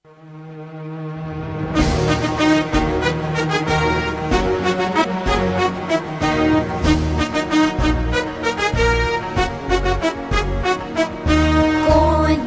قوة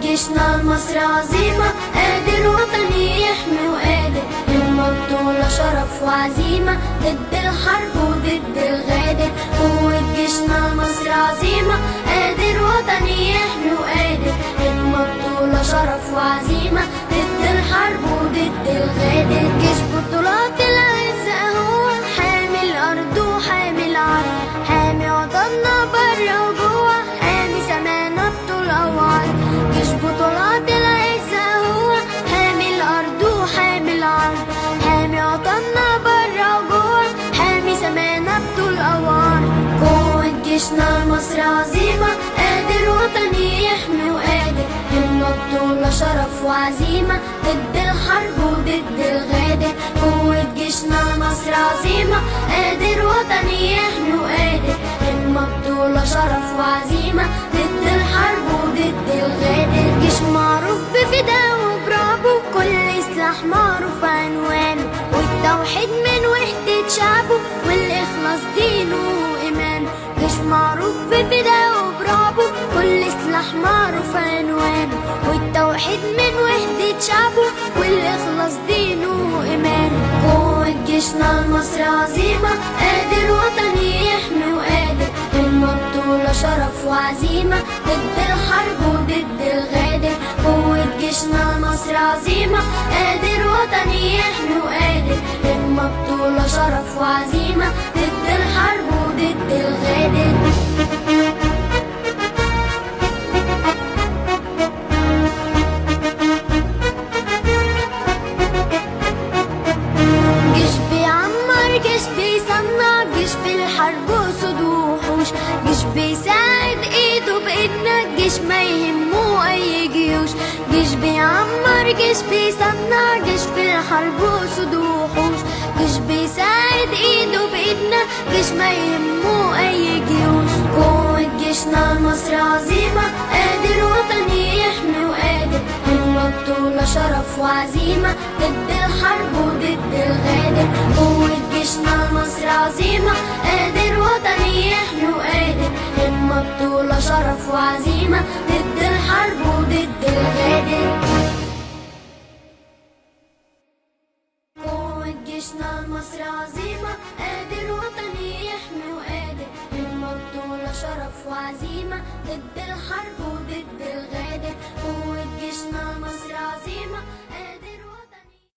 جيشنا المصري عظيمة، قادر وطني يحمي وقادر، همة بطولة شرف وعزيمة، ضد الحرب وضد الغادر. قوة جيشنا المصري عظيمة، قادر وطني يحمي وقادر، همة بطولة شرف وعزيمة، ضد الحرب وضد الغادر. جيش بطولات العزة هو حامي الأرض وحامي العرض، حامي وطننا برا وجوه، حامي سمانا بطول وعرض. جيش بطولات العزة هو حامي الأرض وحامي العرض، حامي وطننا برا وجوه، حامي سمانا بطول وعرض. قوة جيشنا المصري عظيمة، قادر وطني يحمي وقادر، همة بطولة شرف وعزيمة، ضد الحرب وضد الغادر. قوة جيشنا المصري عظيمة، قادر وطني يحمي وقادر، همة بطولة شرف وعزيمة، ضد الحرب وضد الغادر. جيش معروف بفداه وبرافو، كل سلاح معروف عنوانه، والتوحيد من وحدة شعبه، والإخلاص دينه وإيمانه. جيش معروف بفداه وبرافو، كل سلاح معروف عنوانه، والتوحيد من وحدة شعبه، والإخلاص دينه وإيمانه. قوة جيشنا المصري عظيمة، قادر وطني يحمي وقادر، همة بطولة شرف وعزيمة، ضد الحرب وضد الغادر. قوة جيشنا المصري عظيمة، قادر وطني يحمي وقادر، همة بطولة شرف وعزيمة، ضد الحرب وضد الغادر. جيش بيعمر، جيش بيصنع، جيش في الحرب وصد وحوش، جيش بيساعد ايده بايدنا، جيش ما يهمه اي جيوش. جيش بيعمر، جيش بيصنع، جيش في الحرب وصد وحوش، جيش بيساعد ايده بايدنا، جيش ما يهمه اي جيوش. قوة جيشنا المصري عظيمة، قادر وطني يحمي وقادر، همة بطولة شرف وعزيمة، ضد الحرب وضد الغادر. قوة جيشنا المصري عظيمة، قادر وطني يحمي وقادر، همة بطولة شرف وعزيمة، ضد الحرب وضد الغادر. قوة جيشنا المصري عظيمة، قادر وطني يحمي وقادر، همة بطولة شرف وعزيمة، ضد الحرب